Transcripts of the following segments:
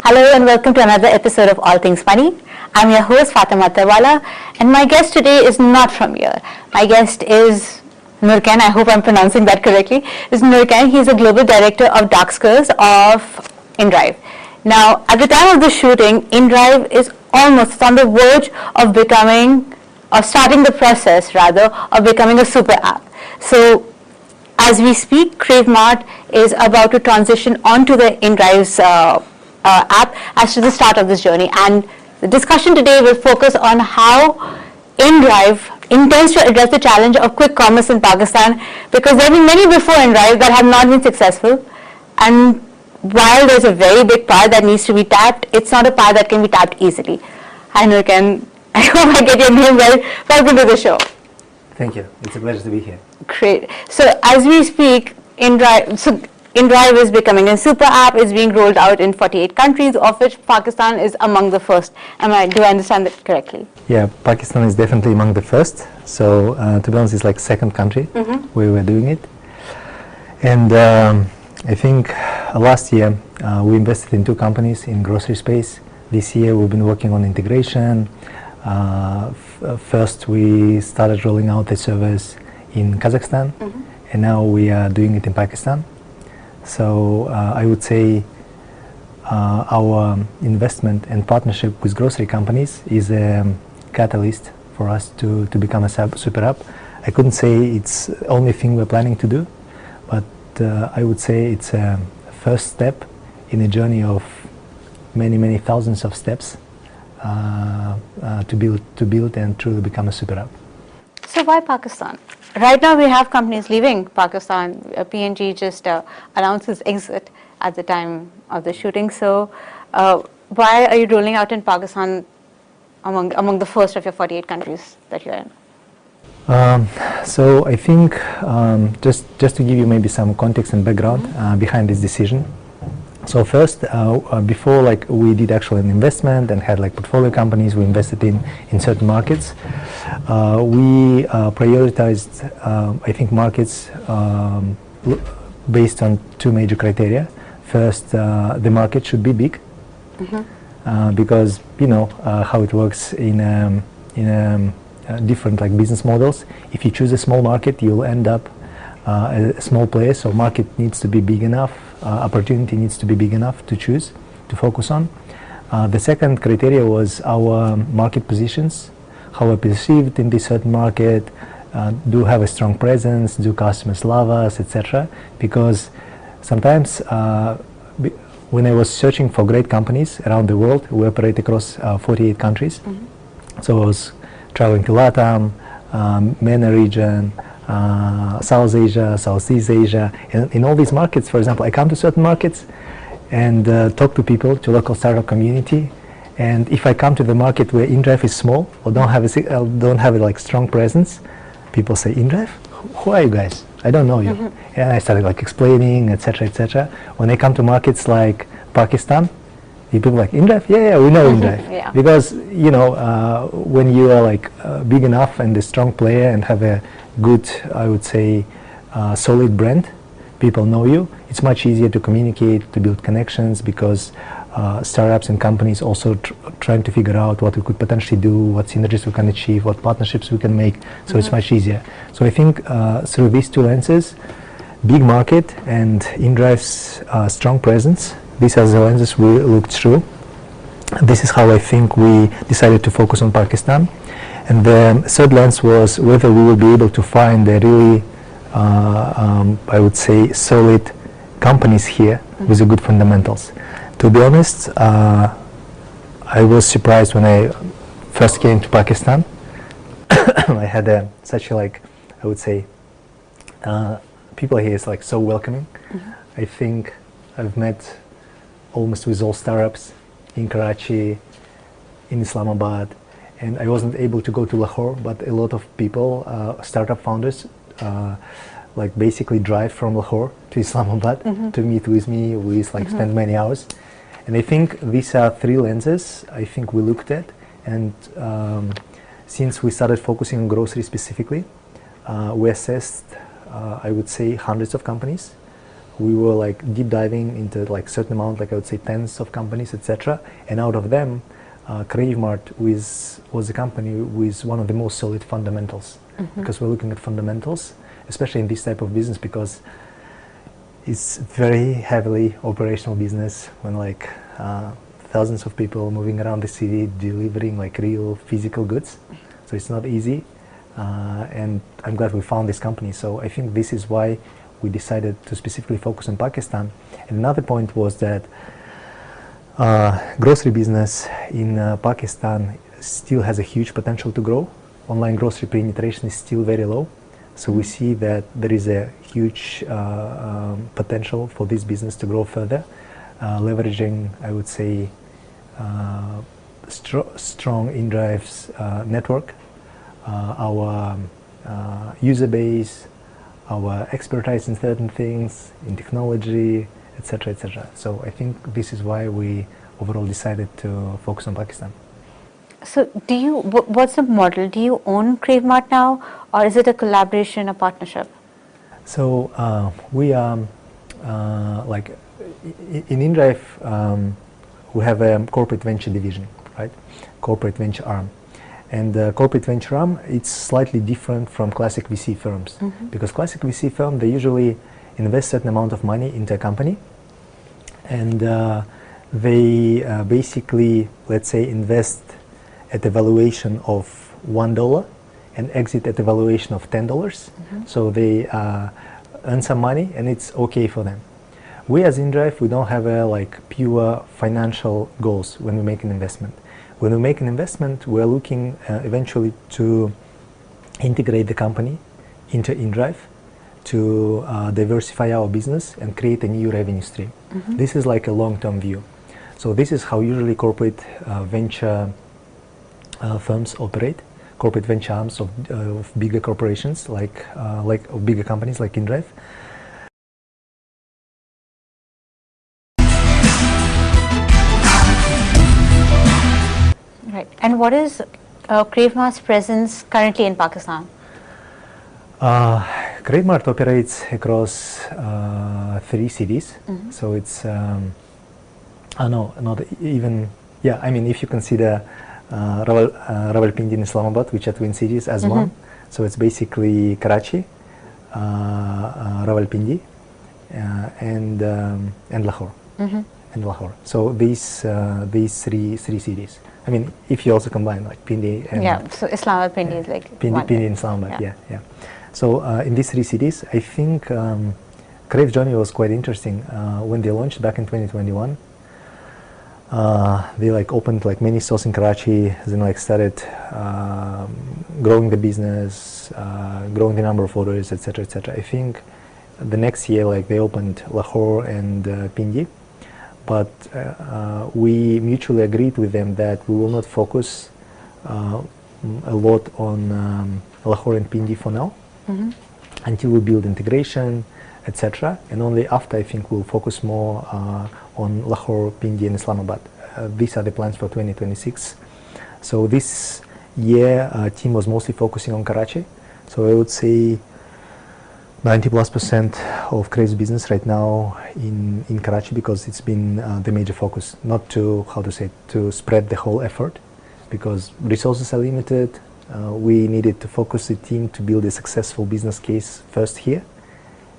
Hello and welcome to another episode of All Things Money. I'm your host Fatima Tawala, and my guest today is not from here. My guest is Nurkan. I hope I'm pronouncing that correctly. Is Nurkan. He's a global director of dark skills of InDrive. Now, at the time of the shooting, InDrive is almost on the verge of starting the process rather of becoming a super app. So, as we speak, CraveMart is about to transition onto the InDrive's app as to the start of this journey, and the discussion today will focus on how InDrive intends to address the challenge of quick commerce in Pakistan, because there have been many before InDrive that have not been successful, and while there's a very big pie that needs to be tapped, it's not a pie that can be tapped easily. Hi Nurkan, I hope I get your name well. Welcome to the show. Thank you. It's a pleasure to be here. Great. So as we speak, InDrive is becoming a super app. It's being rolled out in 48 countries, of which Pakistan is among the first. Do I understand that correctly? Yeah, Pakistan is definitely among the first. So to be honest, it's like second country where we're doing it. And I think last year we invested in 2 companies in grocery space. This year we've been working on integration. First we started rolling out the service in Kazakhstan, and now we are doing it in Pakistan. So I would say our investment and partnership with grocery companies is a catalyst for us to become a super app. I couldn't say it's the only thing we're planning to do, but I would say it's a first step in a journey of many thousands of steps to build and truly become a super app. So why Pakistan? Right now we have companies leaving Pakistan. P&G just announced its exit at the time of the shooting. So why are you rolling out in Pakistan among the first of your 48 countries that you're in? So I think just to give you maybe some context and background behind this decision. So first, before we did actually an investment and had portfolio companies we invested in certain markets, we prioritized I think markets based on 2 major criteria. First, the market should be big, because you know how it works in different business models. If you choose a small market, you'll end up a small player. So market needs to be big enough. Opportunity needs to be big enough to choose, to focus on. The second criteria was our market positions, how we're perceived in this certain market, do have a strong presence, do customers love us, etc. Because sometimes when I was searching for great companies around the world, we operate across 48 countries. So I was traveling to LATAM, MENA region, South Asia, Southeast Asia, and in all these markets, for example, I come to certain markets and talk to people, to local startup community, and if I come to the market where InDrive is small or don't have a strong presence, people say, InDrive? Who are you guys? I don't know you. And I started explaining, etc., etc. When I come to markets like Pakistan, people are like, InDrive? Yeah, we know InDrive. Yeah. Because you know when you are big enough and a strong player and have a good, I would say, solid brand, people know you. It's much easier to communicate, to build connections, because startups and companies also trying to figure out what we could potentially do, what synergies we can achieve, what partnerships we can make. So it's much easier. So I think through these 2 lenses, big market and InDrive's strong presence, these are the lenses we looked through. This is how I think we decided to focus on Pakistan. And the third lens was whether we will be able to find a really, I would say, solid companies here with the good fundamentals. To be honest, I was surprised when I first came to Pakistan. I had such a, I would say, people here is so welcoming. I think I've met almost with all startups in Karachi, in Islamabad, and I wasn't able to go to Lahore, but a lot of people, startup founders, basically drive from Lahore to Islamabad to meet with me. We spend many hours, and I think these are 3 lenses I think we looked at. And since we started focusing on grocery specifically, we assessed, I would say, hundreds of companies we were like deep diving into like certain amount, like I would say tens of companies, etc. And out of them, Crave Mart was a company with one of the most solid fundamentals, because we're looking at fundamentals, especially in this type of business, because it's very heavily operational business when like thousands of people moving around the city delivering like real physical goods. So it's not easy, and I'm glad we found this company. So I think this is why we decided to specifically focus on Pakistan. And another point was that grocery business in Pakistan still has a huge potential to grow. Online grocery penetration is still very low. So we see that there is a huge potential for this business to grow further, leveraging, I would say, strong InDrive's network, our user base, our expertise in certain things, in technology, etc., etc. So I think this is why we overall decided to focus on Pakistan. So what's the model? Do you own Crave Mart now, or is it a collaboration, a partnership? So we are like in InDrive, we have a corporate venture division, right? Corporate venture arm. And the corporate venture arm, it's slightly different from classic VC firms, because classic VC firm, they usually invest certain amount of money into a company, and they basically, let's say, invest at a valuation of $1 and exit at a valuation of $10. So they earn some money and it's okay for them. We as InDrive, we don't have a like pure financial goals when we make an investment. When we make an investment, we're looking eventually to integrate the company into InDrive, to diversify our business and create a new revenue stream. This is like a long-term view. So this is how usually corporate venture firms operate, corporate venture arms of bigger corporations, like bigger companies like InDrive. Right. And what is Crave Mart's presence currently in Pakistan? Crave Mart operates across 3 cities. So it's, not even, yeah, I mean, if you consider Rawalpindi and Islamabad, which are twin cities, as one. So it's basically Karachi, Rawalpindi, and Lahore. And Lahore. So these three cities. I mean, if you also combine like Pindi and So Islamabad, Pindi is like Pindi and Islamabad. Yeah. So in these 3 cities, I think Crave's journey was quite interesting. When they launched back in 2021, they like opened like many stores in Karachi, then like started growing the business, growing the number of orders, etc., etc. I think the next year like they opened Lahore and Pindi, but we mutually agreed with them that we will not focus a lot on Lahore and Pindi for now, until we build integration, etc. And only after, I think, we'll focus more on Lahore, Pindi, and Islamabad. These are the plans for 2026. So this year, team was mostly focusing on Karachi. So I would say 90+% of Crave's business right now in Karachi, because it's been the major focus, not to, to spread the whole effort, because resources are limited. We needed to focus the team to build a successful business case first here.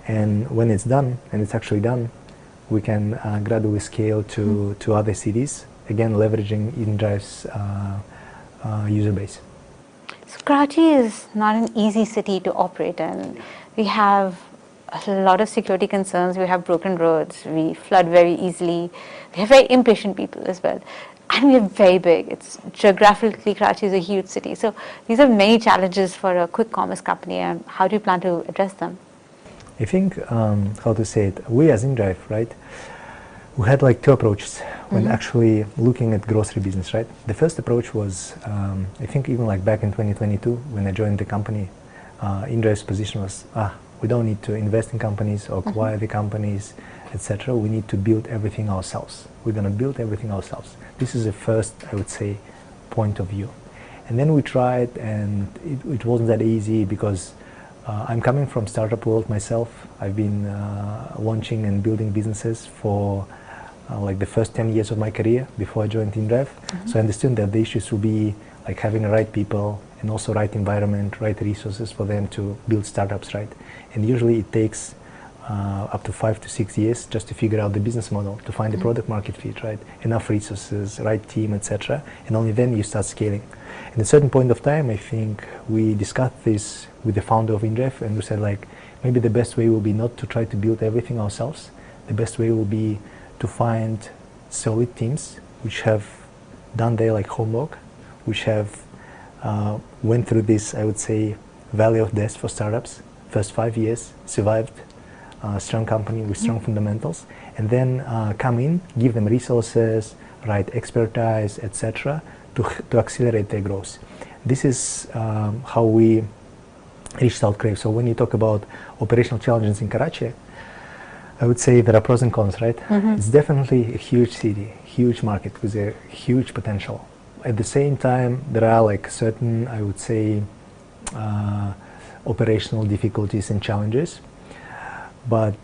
And when it's done, and it's actually done, we can gradually scale to other cities, again leveraging InDrive's user base. So Karachi is not an easy city to operate in. We have a lot of security concerns, we have broken roads, we flood very easily, we have very impatient people as well. And we are very big. It's geographically, Karachi is a huge city. So these are many challenges for a quick commerce company, and how do you plan to address them? I think, we as InDrive, right, we had like 2 approaches when actually looking at grocery business, right? The first approach was, I think even like back in 2022, when I joined the company, InDrive's position was, we don't need to invest in companies or acquire the companies, etc. We need to build everything ourselves. We're going to build everything ourselves. This is the first, I would say, point of view. And then we tried, and it wasn't that easy, because I'm coming from startup world myself. I've been launching and building businesses for like the first 10 years of my career before I joined InDrive. So I understood that the issues will be like having the right people and also right environment, right resources for them to build startups, right? And usually it takes up to 5 to 6 years just to figure out the business model, to find the product market fit, right? Enough resources, right team, etc. And only then you start scaling. At a certain point of time, I think we discussed this with the founder of InDrive, and we said like, maybe the best way will be not to try to build everything ourselves. The best way will be to find solid teams which have done their like homework, which have went through this, I would say, valley of death for startups. First 5 years, survived, strong company with strong fundamentals, and then come in, give them resources, right expertise, etc., to accelerate their growth. This is how we reached out Crave. So when you talk about operational challenges in Karachi, I would say there are pros and cons, right? It's definitely a huge city, huge market with a huge potential. At the same time, there are like certain, I would say, operational difficulties and challenges. But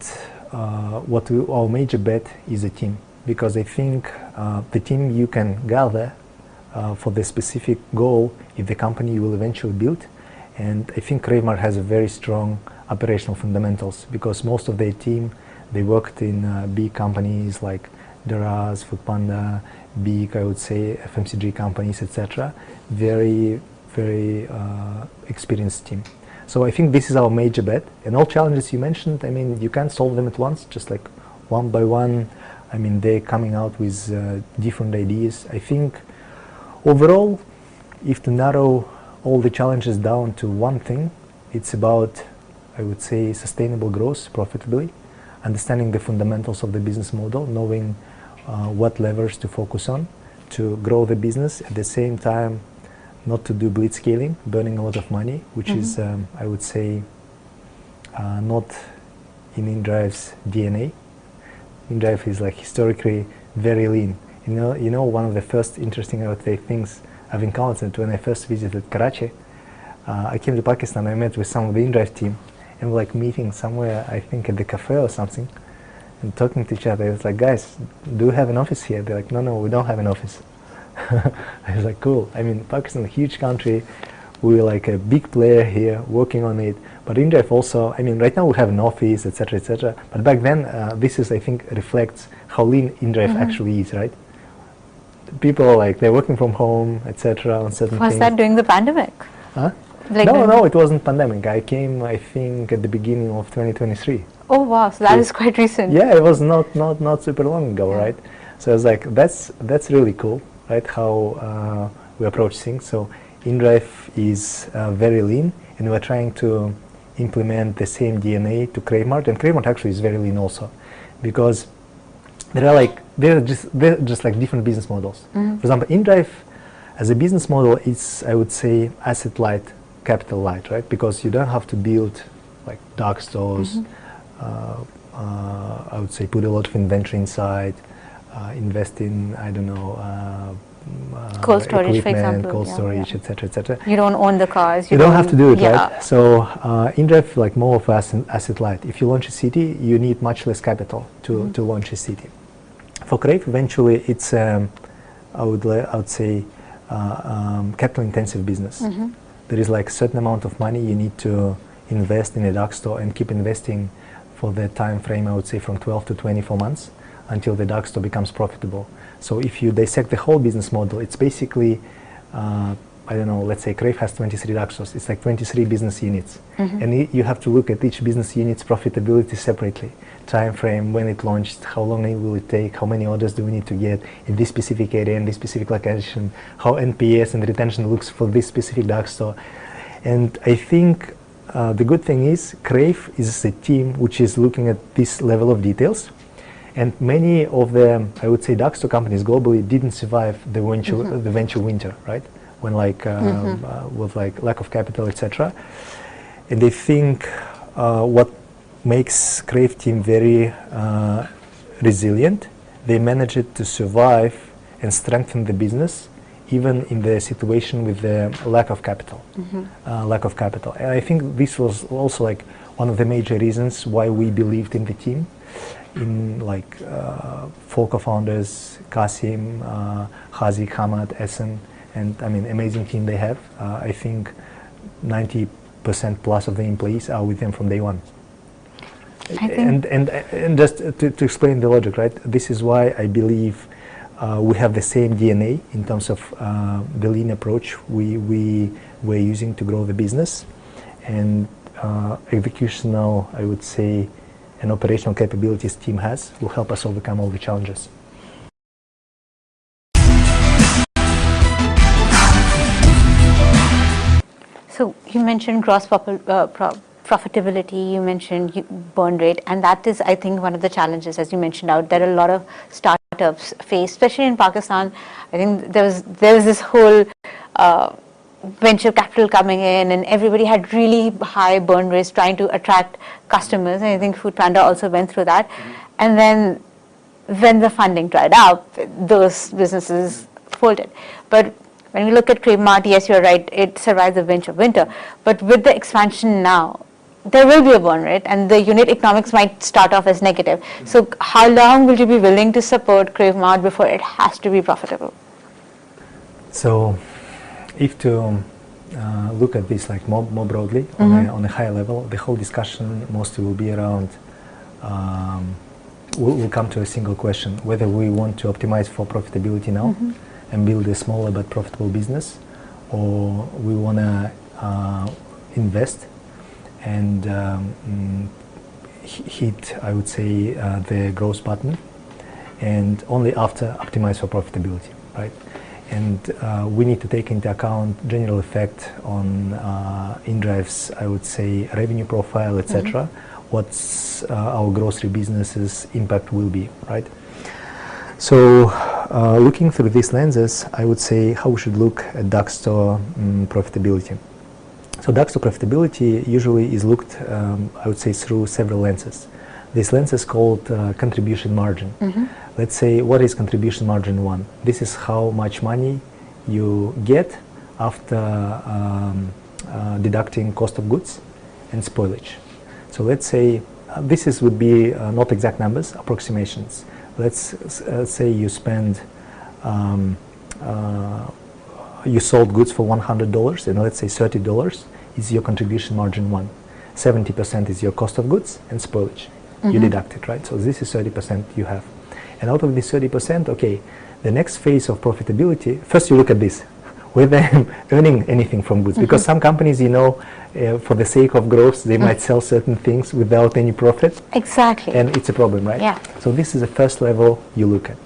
our major bet is a team, because I think the team you can gather for the specific goal if the company you will eventually build. And I think Cravemart has a very strong operational fundamentals, because most of their team, they worked in big companies like Daraz, Foodpanda, big, I would say, FMCG companies, etc. Very, very experienced team. So I think this is our major bet. And all challenges you mentioned, I mean, you can't solve them at once, just like one by one. I mean, they're coming out with different ideas. I think overall, if to narrow all the challenges down to one thing, it's about, I would say, sustainable growth profitably, understanding the fundamentals of the business model, knowing what levers to focus on to grow the business, at the same time not to do blitz scaling, burning a lot of money, which is, I would say, not in InDrive's DNA. InDrive is like historically very lean. You know, one of the first interesting, I would say, things I've encountered when I first visited Karachi, I came to Pakistan, I met with some of the InDrive team, and we're like meeting somewhere, I think at the cafe or something, and talking to each other. I was like, guys, do you have an office here? They're like, no, we don't have an office. I was like, cool. I mean, Pakistan is a huge country. We're like a big player here, working on it. But InDrive also, I mean, right now we have an office, etc., etc. But back then, this is, I think, reflects how lean InDrive actually is, right? People are like, they're working from home, etc. on certain things. Was that during the pandemic? Huh? Like No, it wasn't pandemic. I came, I think, at the beginning of 2023. Oh wow, so that is quite recent. Yeah, it was not super long ago, right? So I was like, that's really cool, right? How we approach things. So InDrive is very lean, and we're trying to implement the same DNA to Cravemart, and Cravemart actually is very lean also, because they're just like different business models. For example, InDrive as a business model is, I would say, asset light, capital light, right? Because you don't have to build like dark stores. I would say put a lot of inventory inside, invest in, I don't know, cold storage, for example. Cold storage, etc., etc. You don't own the cars. You don't have to do it, right? So InDrive, like more of asset light. If you launch a city, you need much less capital to launch a city. For Crave, eventually, it's I would say capital intensive business. There is like a certain amount of money you need to invest in a dark store and keep investing for the time frame, I would say, from 12 to 24 months until the dark store becomes profitable. So if you dissect the whole business model, it's basically, I don't know, let's say Crave has 23 dark stores. It's like 23 business units. And you have to look at each business unit's profitability separately. Time frame, when it launched, how long will it take, how many orders do we need to get in this specific area, in this specific location, how NPS and retention looks for this specific dark store. And I think the good thing is Crave is a team which is looking at this level of details, and many of the, I would say, dark store companies globally didn't survive the venture winter, right? When like with like lack of capital, etc. And they think what makes Crave team very resilient. They manage it to survive and strengthen the business even in the situation with the lack of capital. And I think this was also like one of the major reasons why we believed in the team, in like four co-founders, Kasim, Hazik, Hamad, Esen, and I mean amazing team they have. I think 90% plus of the employees are with them from day one. And just to explain the logic, right? This is why I believe we have the same DNA in terms of the lean approach we're using to grow the business, and executional, I would say, and operational capabilities team has will help us overcome all the challenges. So you mentioned gross profitability, you mentioned burn rate, and that is, I think, one of the challenges, as you mentioned out, that a lot of startups face, especially in Pakistan. I think there was this whole venture capital coming in, and everybody had really high burn rates trying to attract customers. And I think Food Panda also went through that. And then when the funding dried up, those businesses folded. But when we look at Crave Mart, yes, you're right, it survived the winter. But with the expansion now, there will be a burn rate, and the unit economics might start off as negative. So how long will you be willing to support Crave Mart before it has to be profitable? So if to look at this like more broadly, on a higher level, the whole discussion mostly will be around, we'll come to a single question, whether we want to optimize for profitability now and build a smaller but profitable business, or we want to invest and hit, I would say, the growth button, and only after optimize for profitability, right? And we need to take into account general effect on InDrive's, I would say, revenue profile, etc. What's our grocery business's impact will be, right? So looking through these lenses, I would say how we should look at dark store profitability. So dark store profitability usually is looked, I would say, through several lenses. This lens is called contribution margin. Let's say, what is contribution margin 1? This is how much money you get after deducting cost of goods and spoilage. So let's say, would be not exact numbers, approximations. Let's say you spend, you sold goods for $100, and let's say $30 is your contribution margin 1. 70% is your cost of goods and spoilage. You deduct it, right? So this is 30% you have. And out of this 30%, okay, the next phase of profitability, first you look at this, whether I'm earning anything from goods. Because some companies, you know, for the sake of growth, they might sell certain things without any profit. Exactly. And it's a problem, right? Yeah. So this is the first level you look at.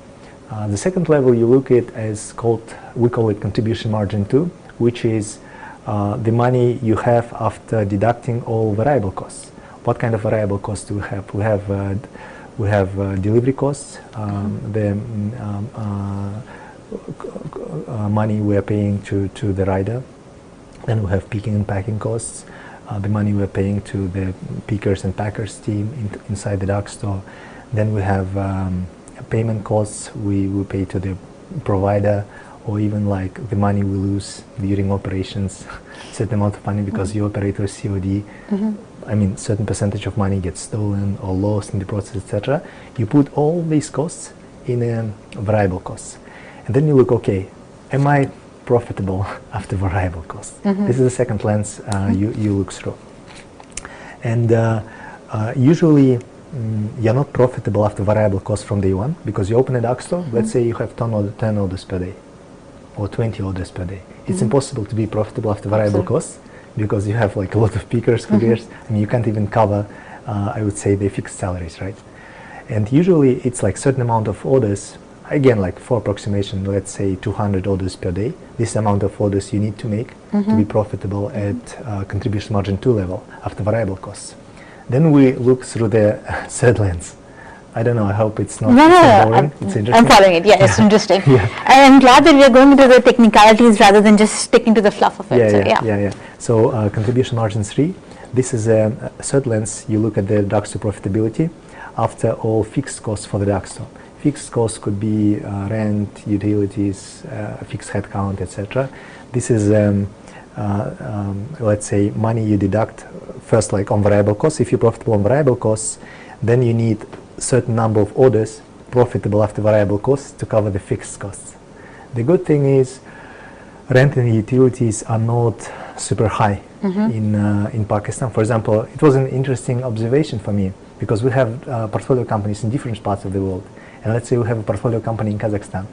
The second level you look at is called, we call it contribution margin 2, which is the money you have after deducting all variable costs. What kind of variable costs do we have? We have delivery costs, the money we are paying to the rider. Then we have picking and packing costs, the money we are paying to the pickers and packers team inside the dark store. Then we have payment costs we pay to the provider, or even like the money we lose during operations, certain amount of money because you operate with COD. I mean, certain percentage of money gets stolen or lost in the process, etc. You put all these costs in a variable costs. And then you look, okay, am I profitable after variable costs? This is the second lens you look through. And usually, you're not profitable after variable costs from day one, because you open a dark store, let's say you have 10 orders per day, or 20 orders per day. It's impossible to be profitable after variable costs, because you have like a lot of pickers, couriers. I mean, you can't even cover, I would say, the fixed salaries, right? And usually it's like certain amount of orders, again, like for approximation, let's say 200 orders per day. This amount of orders you need to make to be profitable at contribution margin 2 level after variable costs. Then we look through the third lens. I don't know, I hope it's not boring. It's interesting. I'm following it, yeah, it's interesting. I'm glad that we are going into the technicalities rather than just sticking to the fluff of it. So contribution margin 3, this is a third lens. You look at the dark store profitability after all fixed costs for the dark store. fixed costs could be rent, utilities, fixed headcount, etc. This is, let's say, money you deduct first, like on variable costs. If you're profitable on variable costs, then you need a certain number of orders profitable after variable costs to cover the fixed costs. The good thing is rent and utilities are not super high in Pakistan. For example, it was an interesting observation for me because we have portfolio companies in different parts of the world. And let's say we have a portfolio company in Kazakhstan.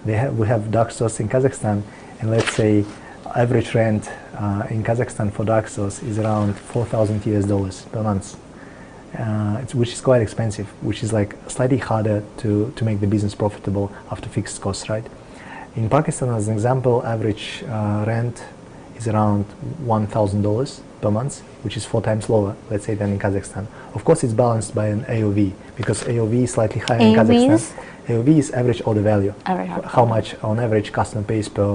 We have dark stores in Kazakhstan, and let's say average rent in Kazakhstan for dark stores is around $4,000 per month, which is quite expensive, which is like slightly harder to make the business profitable after fixed costs, right? In Pakistan, as an example, average rent is around $1,000 per month, which is 4 times lower, let's say, than in Kazakhstan. Of course, it's balanced by an AOV, because AOV is slightly higher in Kazakhstan. AOV is average order value, how much on average customer pays per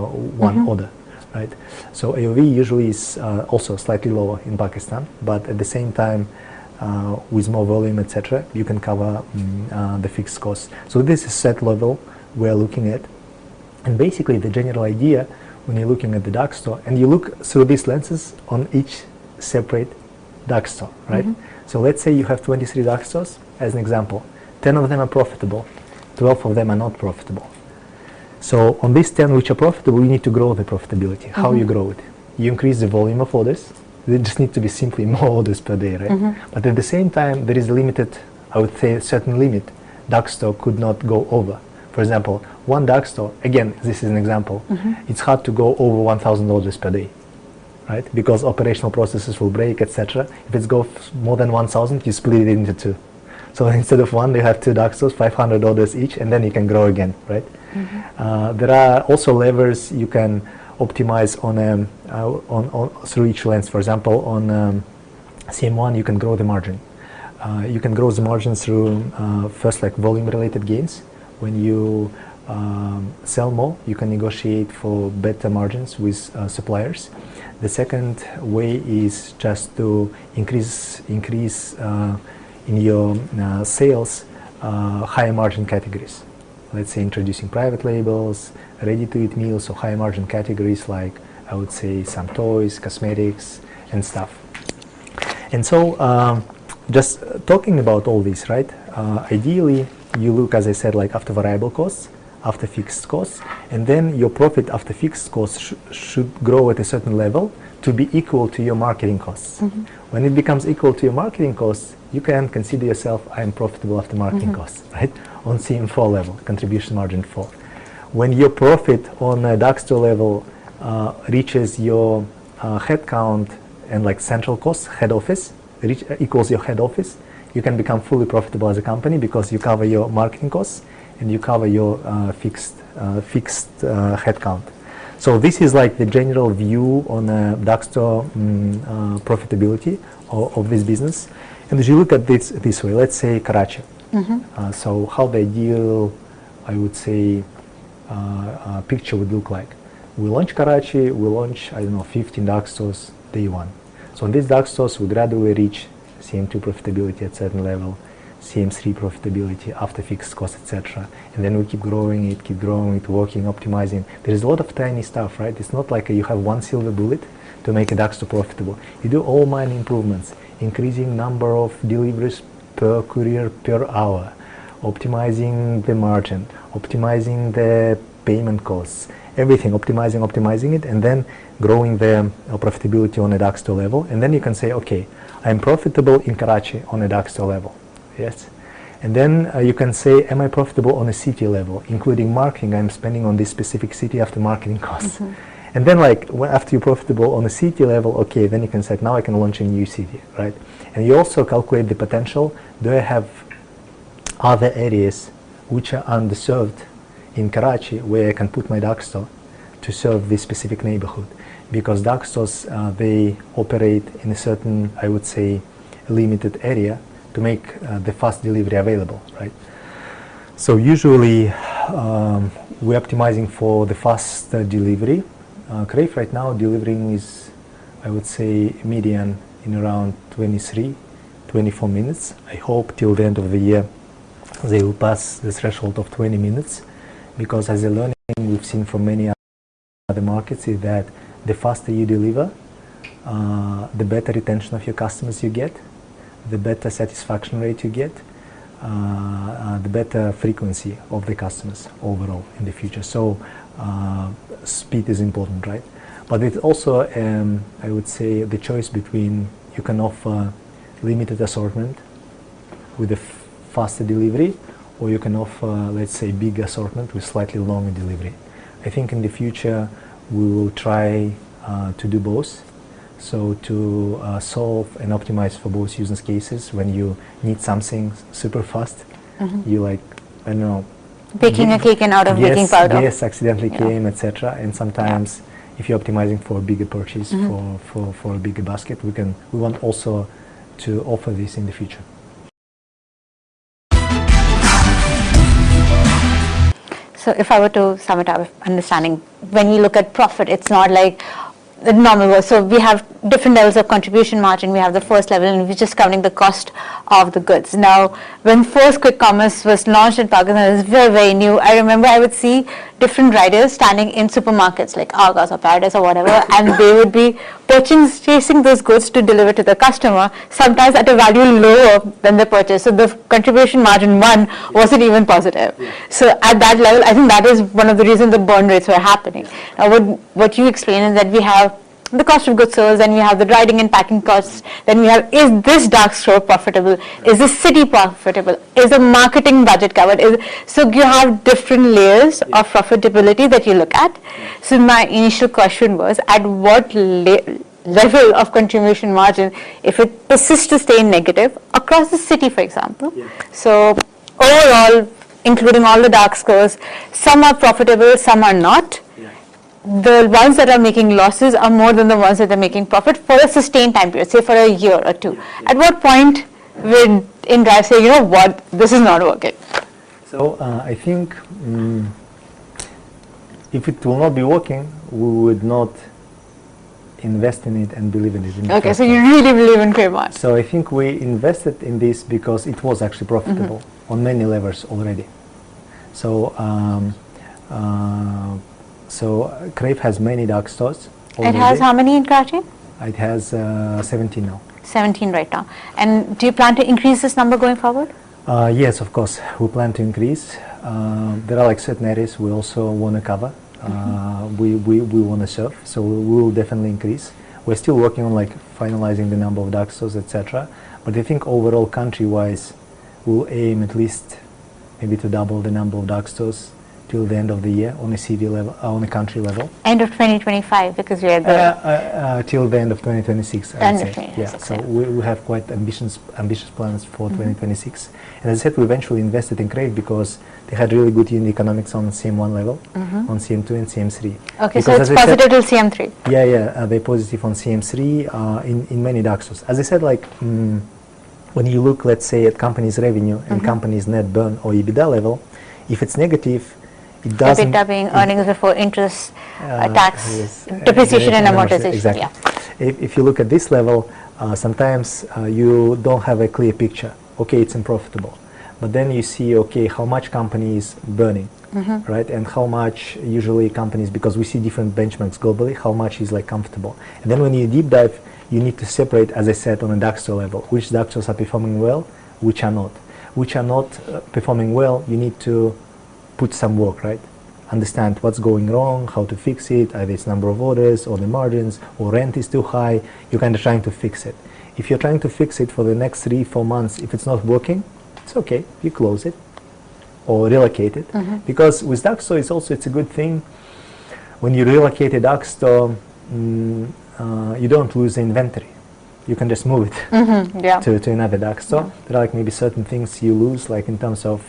one order, right? So AOV usually is also slightly lower in Pakistan, but at the same time, with more volume, etc., you can cover the fixed costs. So this is set level we're looking at. And basically the general idea when you're looking at the dark store, and you look through these lenses on each separate dark store, right? So let's say you have 23 dark stores as an example. 10 of them are profitable, 12 of them are not profitable. So on these 10 which are profitable, you need to grow the profitability. How you grow it? You increase the volume of orders. There just need to be simply more orders per day, right? But at the same time, there is a limited, I would say, a certain limit dark store could not go over. For example, one dark store, again, this is an example, it's hard to go over $1,000 per day, right? Because operational processes will break, etc. If it goes more than 1,000, you split it into 2. So instead of one, you have 2 dark stores, 500 orders each, and then you can grow again, right? There are also levers you can optimize on through each lens. For example, on CM1, you can grow the margin. You can grow the margin through first, like volume-related gains. When you sell more, you can negotiate for better margins with suppliers. The second way is just to increase in your sales higher margin categories. Let's say introducing private labels, ready-to-eat meals, or higher margin categories like, I would say, some toys, cosmetics, and stuff. And so just talking about all this, right? Ideally, you look, as I said, like after variable costs, after fixed costs, and then your profit after fixed costs should grow at a certain level to be equal to your marketing costs. When it becomes equal to your marketing costs, you can consider yourself, I am profitable after marketing costs, right? On CM4 level, contribution margin 4. When your profit on a dark store level reaches your headcount and like central costs, head office, equals your head office, you can become fully profitable as a company because you cover your marketing costs and you cover your fixed headcount. So this is like the general view on dark store profitability of this business. And as you look at this way, let's say Karachi. So how the ideal, I would say, picture would look like. We launch Karachi, we launch, I don't know, 15 dark stores day one. So in these dark stores, we gradually reach CM2 profitability at certain level, CM3 profitability after fixed costs, etc. And then we keep growing it, working, optimizing. There is a lot of tiny stuff, right? It's not like you have one silver bullet to make a dark store profitable. You do all minor improvements, increasing number of deliveries per courier per hour, optimizing the margin, optimizing the payment costs, everything, optimizing it, and then growing the profitability on a dark store level. And then you can say, okay, I'm profitable in Karachi on a dark store level, yes. And then you can say, am I profitable on a city level, including marketing? I'm spending on this specific city after marketing costs. And then like after you're profitable on a city level, okay, then you can say, now I can launch a new city, right? And you also calculate the potential. Do I have other areas which are underserved in Karachi where I can put my dark store to serve this specific neighborhood? Because dark stores, they operate in a certain, I would say, limited area to make the fast delivery available, right? So usually we're optimizing for the fast delivery. Crave right now delivering is, I would say, median in around 23, 24 minutes. I hope till the end of the year they will pass the threshold of 20 minutes, because as a learning we've seen from many other markets is that the faster you deliver, the better retention of your customers you get, the better satisfaction rate you get, the better frequency of the customers overall in the future. So speed is important, right? But it's also, I would say, the choice between you can offer limited assortment with a faster delivery, or you can offer, let's say, big assortment with slightly longer delivery. I think in the future we will try to do both. So to solve and optimize for both use cases. When you need something super fast, you like, I don't know, baking a cake and out of baking powder. Yes, accidentally came, etc. And sometimes if you're optimizing for a bigger purchase, for a bigger basket, we want also to offer this in the future. So if I were to sum it up, understanding, when we look at profit, it's not like the normal way. So we have different levels of contribution margin. We have the first level, and we're just counting the cost of the goods. Now, when first quick commerce was launched in Pakistan, it was very, very new. I remember I would see different riders standing in supermarkets like Argos or Paradise or whatever, and they would be purchasing those goods to deliver to the customer, sometimes at a value lower than the purchase. So the contribution margin one wasn't even positive. So at that level, I think that is one of the reasons the burn rates were happening. Now, what you explain is that we have the cost of goods sold, then we have the riding and packing costs, then we have, is this dark store profitable, is this city profitable, is the marketing budget covered, so you have different layers of profitability that you look at. So my initial question was, at what level of contribution margin, if it persists to stay negative across the city, for example, so overall, including all the dark stores, some are profitable, some are not. The ones that are making losses are more than the ones that are making profit for a sustained time period, say for a year or two. At what point would InDrive say, you know what, this is not working? So I think if it will not be working, we would not invest in it and believe in it. Okay, so you really believe in Cremant. So I think we invested in this because it was actually profitable on many levels already. So Crave has many dark stores already. It has how many in Karachi? It has 17 now. 17 right now. And do you plan to increase this number going forward? Yes, of course. We plan to increase. There are like certain areas we also want to cover. We want to serve, so we will definitely increase. We're still working on like finalizing the number of dark stores, etc. But I think overall, country-wise, we'll aim at least maybe to double the number of dark stores till the end of the year on a city level, on a country level. End of 2025, because we are the till the end of 2026. End of 2026. Yeah. So we have quite ambitious plans for 2026. And as I said, we eventually invested in Crave because they had really good unit economics on CM1 level, on CM2 and CM3. Okay, because so it's positive till CM3. Yeah, they're positive on CM3 in many dark stores. As I said, like when you look, let's say, at company's revenue and company's net burn or EBITDA level, if it's negative, it doesn't. EBITDA being earnings before interest, tax, depreciation and amortization. Exactly. Yeah. If you look at this level, sometimes you don't have a clear picture. Okay, it's unprofitable, but then you see, okay, how much company is burning, right? And how much usually companies, because we see different benchmarks globally, how much is like comfortable. And then when you deep dive, you need to separate, as I said, on a dark store level, which dark stores are performing well, which are not. Which are not performing well, you need to put some work, right? Understand what's going wrong, how to fix it, either it's number of orders or the margins or rent is too high. You're kind of trying to fix it. If you're trying to fix it for the next 3-4 months, if it's not working, it's okay, you close it or relocate it. Because with dark store, it's a good thing. When you relocate a dark store, you don't lose the inventory. You can just move it to another dark store. There are like maybe certain things you lose, like in terms of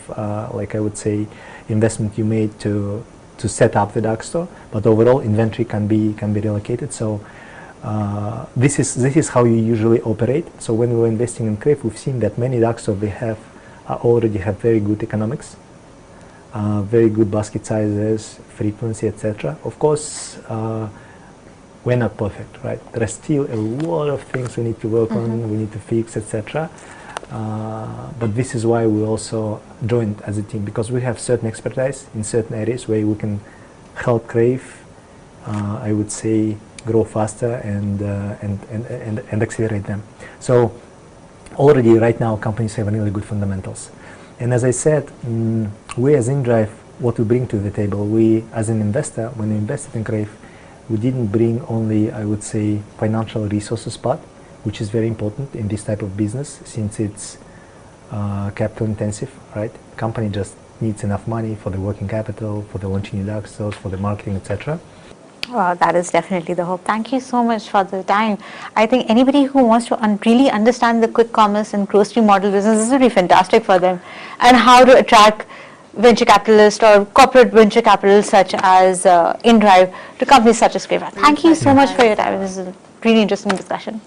like I would say investment you made to set up the dark store, but overall inventory can be relocated. So this is how you usually operate. So when we were investing in Crave, we've seen that many dark stores already have very good economics, very good basket sizes, frequency, etc. Of course, we're not perfect, right? There are still a lot of things we need to work on, we need to fix, etc. But this is why we also joined as a team, because we have certain expertise in certain areas where we can help Crave, I would say, grow faster and accelerate them. So already right now companies have really good fundamentals. And as I said, we as InDrive, what we bring to the table, we as an investor, when we invested in Crave, we didn't bring only, I would say, financial resources part, which is very important in this type of business since it's capital intensive, right? Company just needs enough money for the working capital, for the launching new dark stores, for the marketing, etc. Wow, that is definitely the hope. Thank you so much for the time. I think anybody who wants to really understand the quick commerce and grocery model business, this would be fantastic for them, and how to attract venture capitalists or corporate venture capitalists such as InDrive to companies such as Crave. Thank you so much for your time. This is a really interesting discussion.